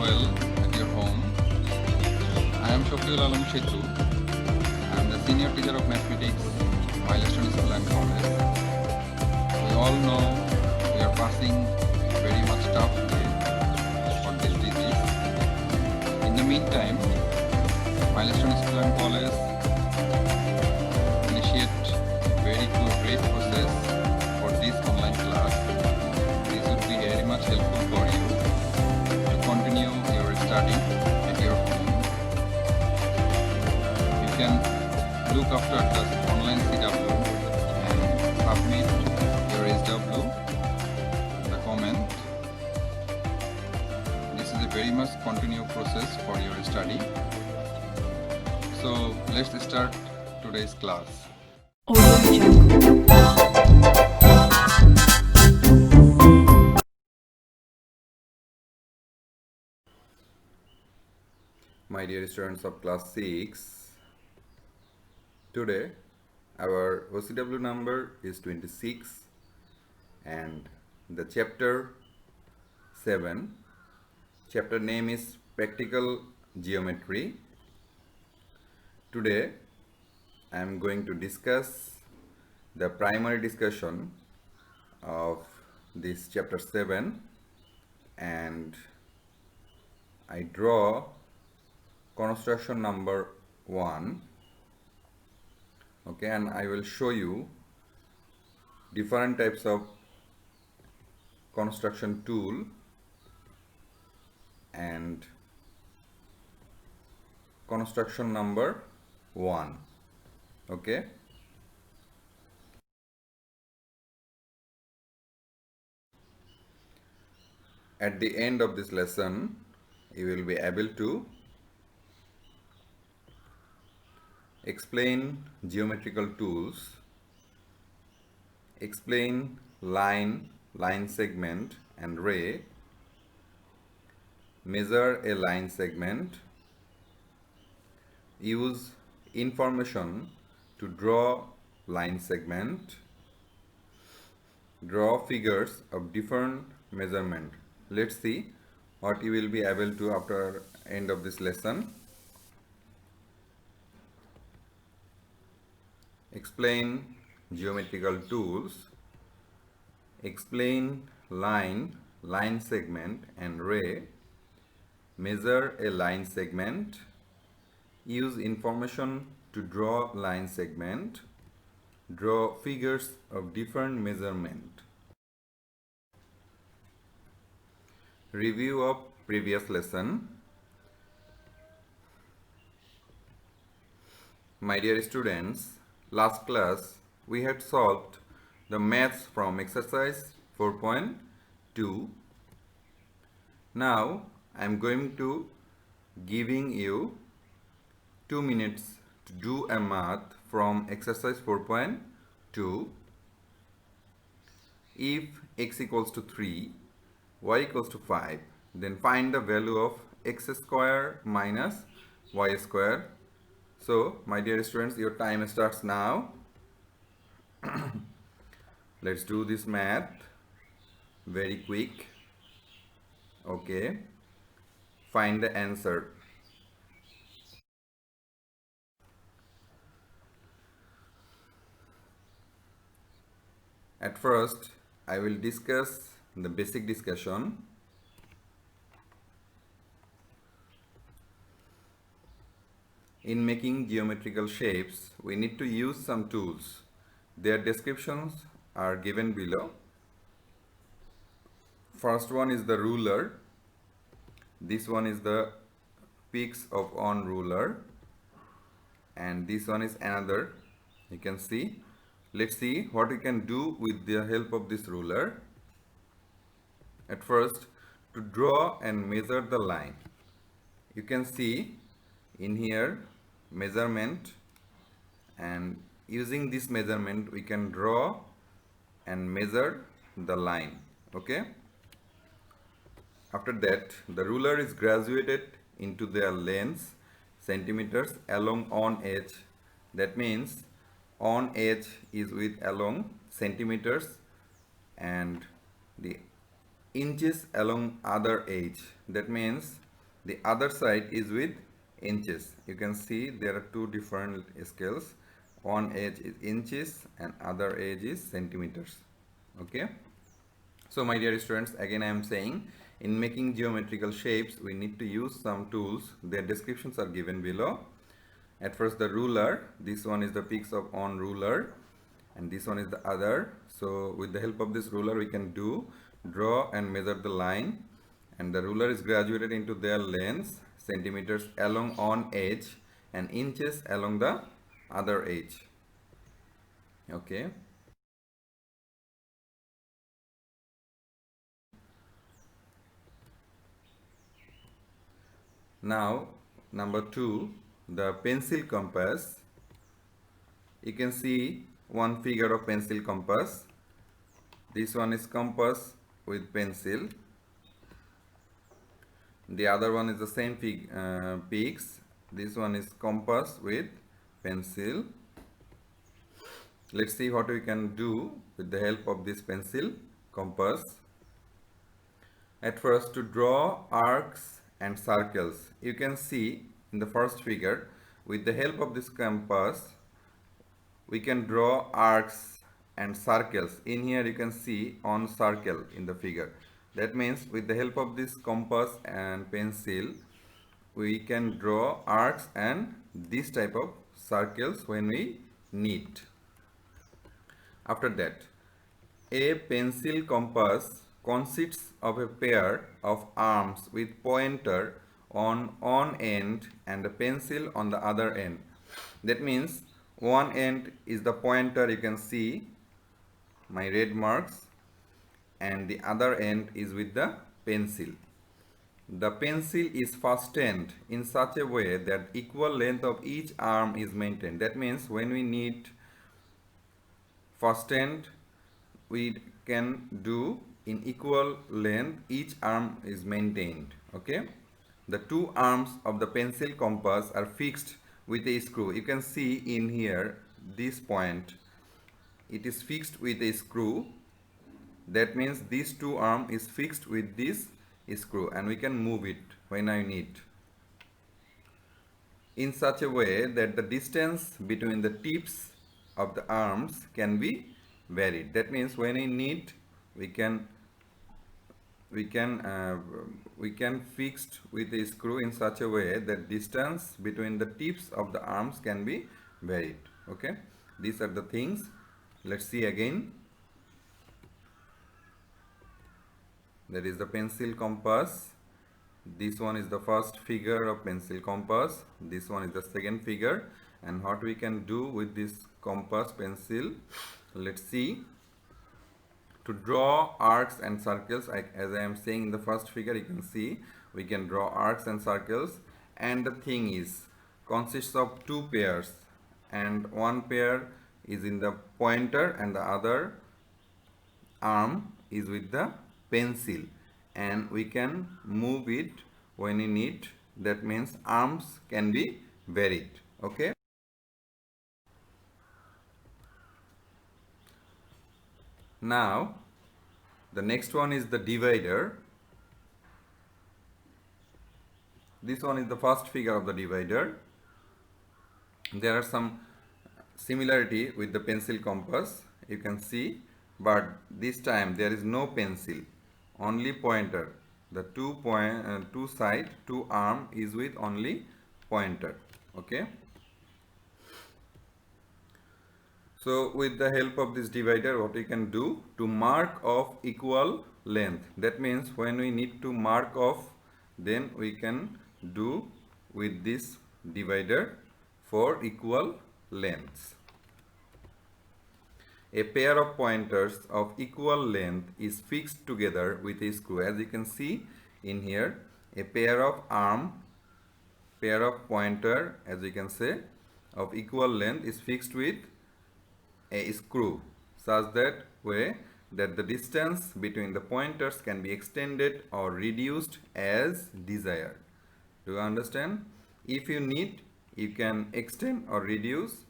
well at your home. I am Shokriul Alam Shetu. I am the senior teacher of mathematics, Milestone School and College. We all know we are passing very much tough day for this disease. In the meantime, Milestone School and College initiate very great process for this online class. This would be very much helpful for you to continue your study at your home. You can look after the online CW and submit your SW in the comment. This is a very much continuous process for your study. So let's start today's class. My dear students of class 6, today our OCW number is 26 and the chapter 7, chapter name is Practical Geometry. Today I am going to discuss the primary discussion of this chapter 7, and I draw construction number 1. Okay, and I will show you different types of construction tool and construction number 1. Okay, at the end of this lesson you will be able to explain geometrical tools, explain line segment and ray, measure a line segment, use information to draw line segment, draw figures of different measurement. Let's see what you will be able to after end of this lesson. Explain geometrical tools, explain line segment and ray, measure a line segment, use information to draw line segment, draw figures of different measurement. Review of previous lesson. My dear students, last class we had solved the maths from exercise 4.2. Now I am going to giving you 2 minutes to do a math from exercise 4.2. If x equals to 3, y equals to 5, then find the value of x square minus y square. So my dear students, your time starts now. Let's do this math very quick. Okay, find the answer. At first I will discuss the basic discussion. In making geometrical shapes, we need to use some tools. Their descriptions are given below. First one is the ruler. This one is the peaks of one ruler, and this one is another. You can see. Let's see what we can do with the help of this ruler. At first, to draw and measure the line, you can see in here measurement, and using this measurement we can draw and measure the line. Okay, after that the ruler is graduated into their lengths centimeters along on edge. That means on edge is with along centimeters and the inches along other edge. That means The other side is with inches. You can see there are two different scales. One edge is inches and other edge is centimeters. Okay. So my dear students, again I am saying, in making geometrical shapes we need to use some tools. Their descriptions are given below. At first the ruler, this one is the peaks of on ruler and this one is the other. So with the help of this ruler we can draw and measure the line, and the ruler is graduated into their lengths, centimeters along on edge and inches along the other edge. Okay. Now number 2, the pencil compass. You can see one figure of pencil compass. This one is compass with pencil. The other one is the same peaks. This one is compass with pencil. Let's see what we can do with the help of this pencil compass. At first, to draw arcs and circles, you can see in the first figure, with the help of this compass we can draw arcs and circles. In here you can see on circle in the figure. That means with the help of this compass and pencil we can draw arcs and this type of circles when we need. After that, a pencil compass consists of a pair of arms with pointer on one end and a pencil on the other end. That means one end is the pointer, you can see my red marks, and the other end is with the pencil. The pencil is fastened in such a way that equal length of each arm is maintained. That means when we need fastened, we can do in equal length, each arm is maintained. Okay. The two arms of the pencil compass are fixed with a screw. You can see in here this point, it is fixed with a screw. That means this two arm is fixed with this screw and we can move it when I need, in such a way that the distance between the tips of the arms can be varied. That means when I need, we can fixed with a screw in such a way that distance between the tips of the arms can be varied. Okay, these are the things. Let's see again. That is the pencil compass. This one is the first figure of pencil compass. This one is the second figure. And what we can do with this compass pencil, let's see. To draw arcs and circles, as I am saying in the first figure, you can see we can draw arcs and circles, and the thing is consists of two pairs, and one pair is in the pointer and the other arm is with the pencil, and we can move it when we need. That means arms can be varied. Okay. Now the next one is the divider. This one is the first figure of the divider. There are some similarity with the pencil compass, you can see, but this time there is no pencil, only pointer. The two side, two arm is with only pointer. Okay. So with the help of this divider, what we can do to mark of equal length. That means when we need to mark off, then we can do with this divider for equal lengths. A pair of pointers of equal length is fixed together with a screw. As you can see in here, a pair of pointer, as you can say, of equal length is fixed with a screw, such that way that the distance between the pointers can be extended or reduced as desired. Do you understand? If you need, you can extend or reduce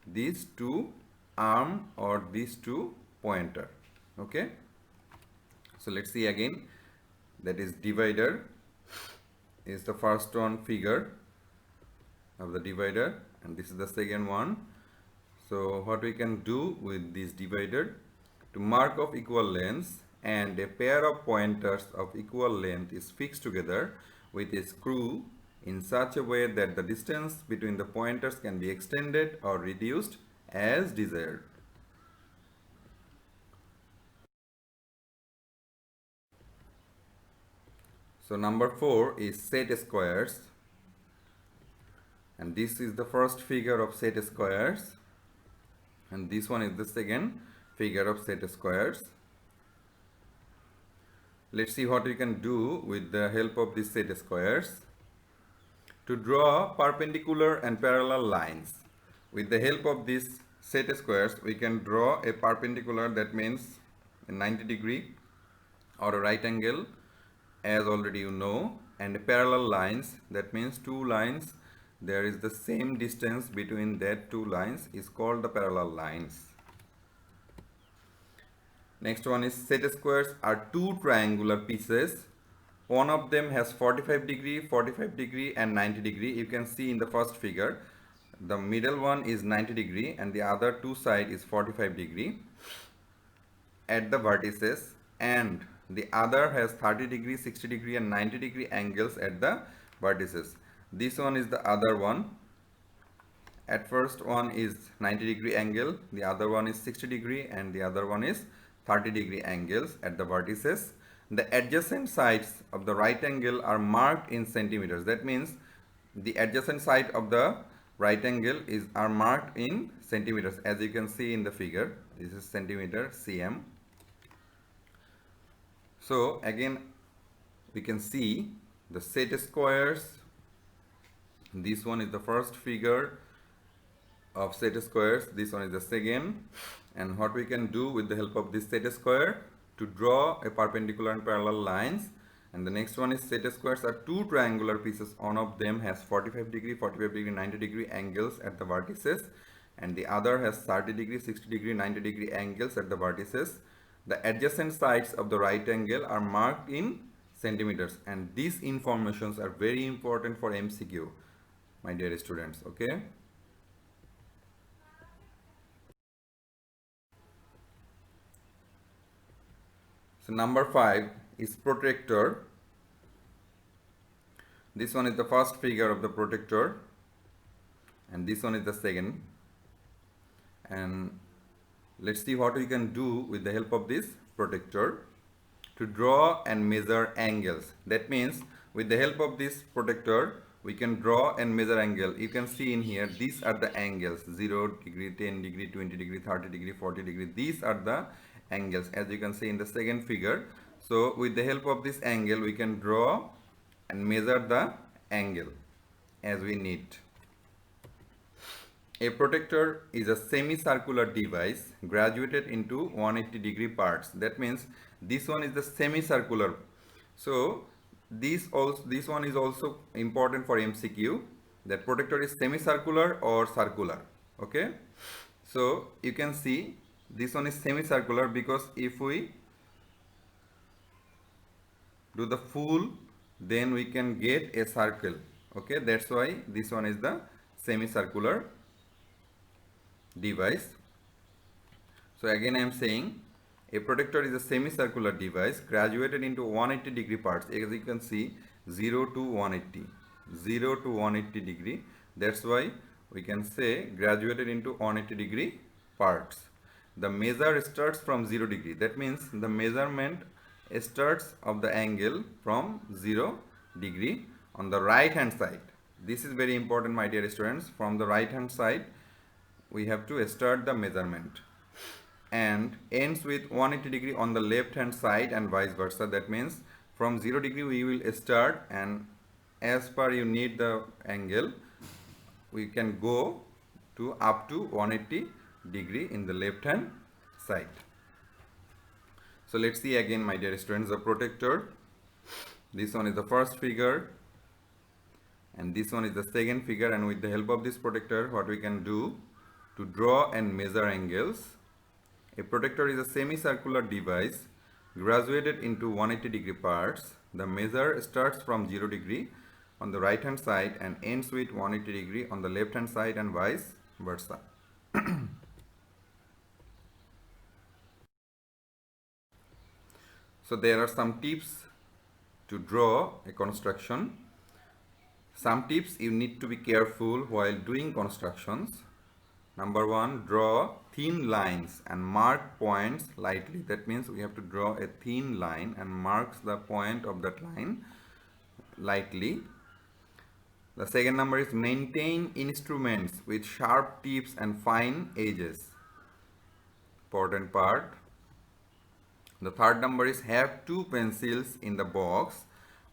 these two arm or these two pointer. Okay. So let's see again. That is divider. is the first one figure of the divider, and this is the second one. So what we can do with this divider, to mark of equal lengths, and a pair of pointers of equal length is fixed together with a screw in such a way that the distance between the pointers can be extended or reduced as desired. So number 4 is set squares, and this is the first figure of set squares, and this one is the second figure of set squares. Let's see what we can do with the help of these set squares. To draw perpendicular and parallel lines, with the help of these set squares we can draw a perpendicular, that means a 90-degree or a right angle, as already you know, and parallel lines, that means two lines, there is the same distance between that two lines, is called the parallel lines. Next one is set squares are two triangular pieces. One of them has 45 degree and 90 degree. You can see in the first figure, the middle one is 90 degree and the other two side is 45 degree at the vertices, and the other has 30 degree, 60 degree and 90 degree angles at the vertices. This one is the other one. At first one is 90-degree angle, the other one is 60-degree, and the other one is 30-degree angles at the vertices. The adjacent sides of the right angle are marked in centimeters. That means the adjacent side of the right angle are marked in centimeters, as you can see in the figure. This is centimeter, cm. So again we can see the set squares. This one is the first figure of set squares, this one is the second, and what we can do with the help of this set square, to draw a perpendicular and parallel lines. And the next one is set squares are two triangular pieces. One of them has 45 degree, 90 degree angles at the vertices, and the other has 30 degree, 60 degree, 90 degree angles at the vertices. The adjacent sides of the right angle are marked in centimeters, and these informations are very important for MCQ, my dear students. Okay. So number 5 is protractor. This one is the first figure of the protractor, and this one is the second. And let's see what we can do with the help of this protractor to draw and measure angles. That means with the help of this protractor we can draw and measure angle. You can see in here, these are the angles: 0 degree, 10 degree, 20 degree, 30 degree, 40 degree. These are the angles, as you can see in the second figure. So with the help of this angle we can draw and measure the angle as we need. A protractor is a semicircular device graduated into 180-degree parts. That means this one is the semicircular. So this one is also important for MCQ, that protractor is semicircular or circular. Okay, so you can see this one is semicircular because if we do the full, then we can get a circle. Okay, that's why this one is the semicircular device. So again I am saying a protractor is a semicircular device graduated into 180-degree parts. As you can see, 0 to 180, 0 to 180 degree. That's why we can say graduated into 180-degree parts. The measure starts from 0 degree. That means the measurement starts of the angle from 0 degree on the right hand side. This is very important, my dear students. From the right hand side we have to start the measurement, and ends with 180 degree on the left hand side and vice versa. That means from 0 degree we will start, and as per you need the angle we can go to up to 180 degree in the left hand side. So let's see again, my dear students, the protractor. This one is the first figure and this one is the second figure, and with the help of this protractor what we can do to draw and measure angles. A protractor is a semicircular device graduated into 180-degree parts. The measure starts from 0 degree on the right hand side and ends with 180 degree on the left hand side and vice versa. So there are some tips to draw a construction. Some tips you need to be careful while doing constructions. Number one, draw thin lines and mark points lightly. That means we have to draw a thin line and marks the point of that line lightly. The second number is maintain instruments with sharp tips and fine edges. Important part. The third number is have two pencils in the box,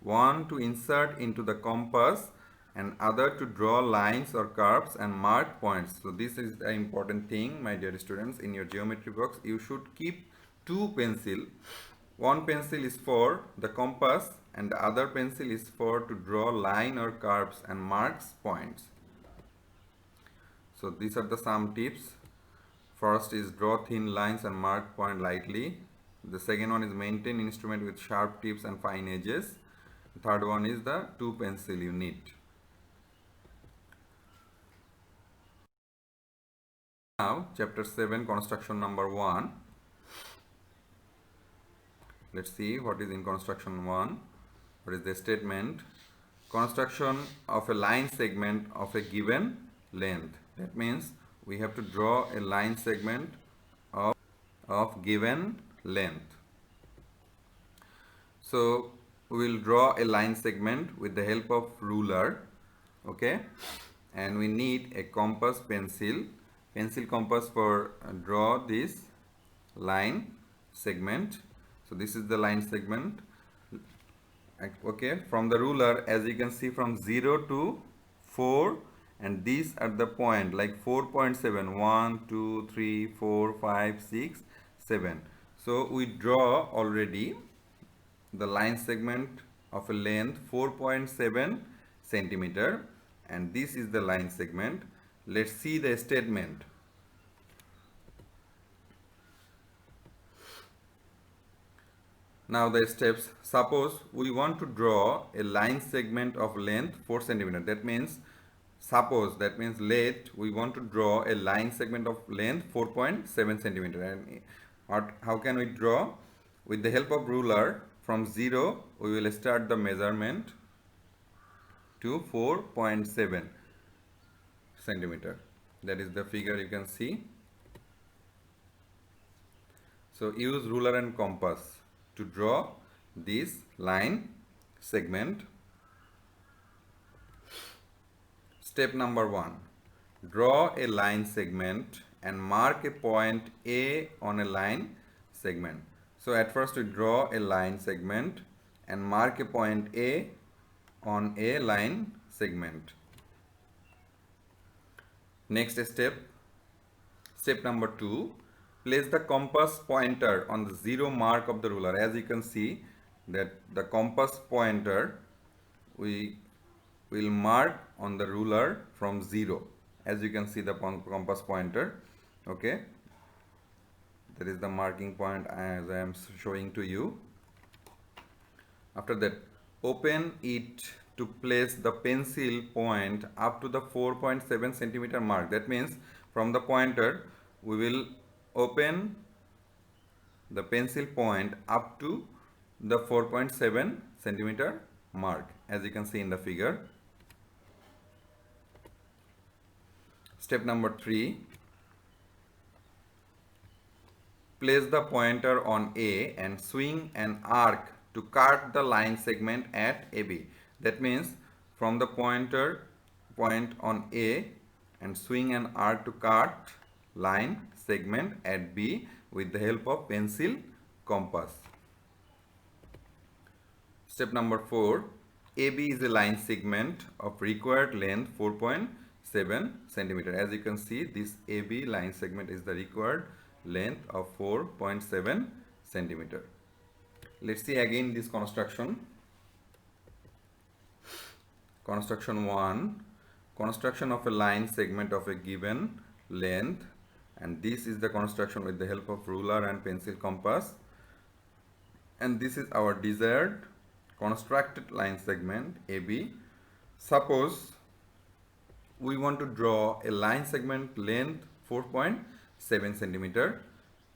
one to insert into the compass and other to draw lines or curves and mark points. So this is the important thing, my dear students. In your geometry box you should keep two pencils. One pencil is for the compass and the other pencil is for to draw line or curves and marks points. So these are the some tips. First is draw thin lines and mark point lightly. The second one is maintain instrument with sharp tips and fine edges. The third one is the two pencil you need. Now chapter 7 construction number 1. Let's see what is in construction 1. What is the statement? Construction of a line segment of a given length. That means we have to draw a line segment of given length. So we will draw a line segment with the help of ruler, okay, and we need a compass pencil compass for draw this line segment. So this is the line segment, okay, from the ruler. As you can see, from 0 to 4, and these are the point like 4.7, 1 2 3 4 5 6 7. So we draw already the line segment of a length 4.7 centimeter, and this is the line segment. Let's see the statement. Now the steps. Suppose we want to draw a line segment of length 4 centimeter. That means that means length, we want to draw a line segment of length 4.7 centimeter. And how can we draw? With the help of ruler, from 0 we will start the measurement to 4.7 centimeter. That is the figure you can see. So use ruler and compass to draw this line segment. Step number 1. Draw a line segment and mark a point A on a line segment. So at first we draw a line segment and mark a point A on a line segment. Next step, step number 2, place the compass pointer on the 0 mark of the ruler. As you can see that the compass pointer we will mark on the ruler from 0. As you can see the compass pointer, okay, that is the marking point as I am showing to you. After that, open it to place the pencil point up to the 4.7 centimeter mark. That means from the pointer we will open the pencil point up to the 4.7 centimeter mark, as you can see in the figure. Step number 3, place the pointer on A and swing an arc to cut the line segment at AB. That means from the pointer point on A and swing an arc to cut line segment at B with the help of pencil compass. Step number 4, AB is a line segment of required length 4.7 centimeter. As you can see, this AB line segment is the required length of 4.7 centimeter. Let's see again this construction. Construction 1, construction of a line segment of a given length, and this is the construction with the help of ruler and pencil compass, and this is our desired constructed line segment AB. Suppose we want to draw a line segment length 4.7 centimeter,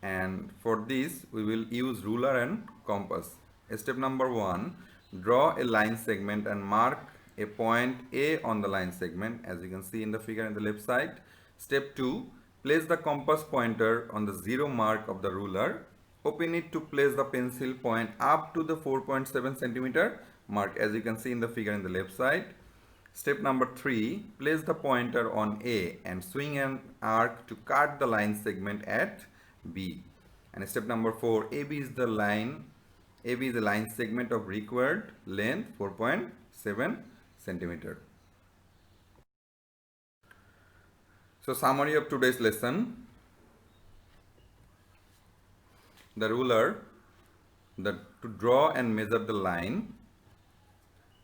and for this we will use ruler and compass. Step number 1, draw a line segment and mark a point A on the line segment, as you can see in the figure in the left side. Step 2, place the compass pointer on the 0 mark of the ruler. Open it to place the pencil point up to the 4.7 centimeter mark, as you can see in the figure in the left side. Step number 3, place the pointer on A and swing an arc to cut the line segment at B. And step number 4, AB is the line segment of required length 4.7 centimeter. So summary of today's lesson: the ruler, to draw and measure the line,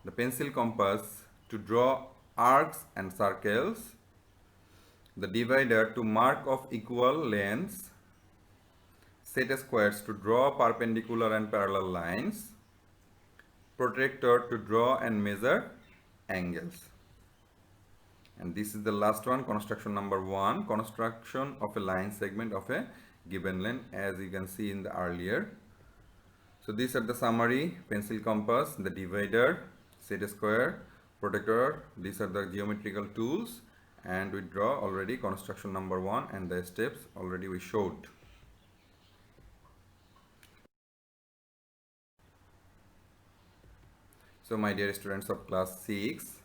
the pencil compass to draw arcs and circles, the divider to mark of equal lengths, set squares to draw perpendicular and parallel lines, protractor to draw and measure angles. And this is the last one, construction number 1, construction of a line segment of a given length, as you can see in the earlier. So these are the summary: pencil compass, the divider, set square, protractor. These are the geometrical tools, and we draw already construction number 1 and the steps already we showed. So my dear students of class 6,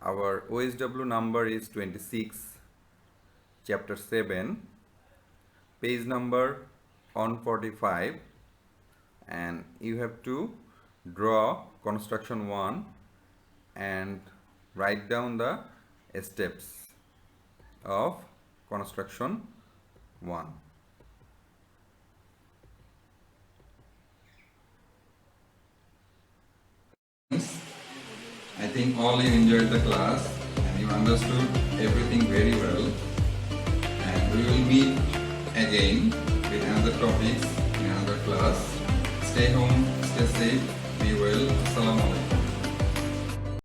our OSW number is 26, chapter 7, page number 145, and you have to draw construction 1 and write down the steps of construction 1. I think all you enjoyed the class and you understood everything very well, and we will meet again with another topics in another class. Stay home, stay safe, be well. Assalamu alaikum.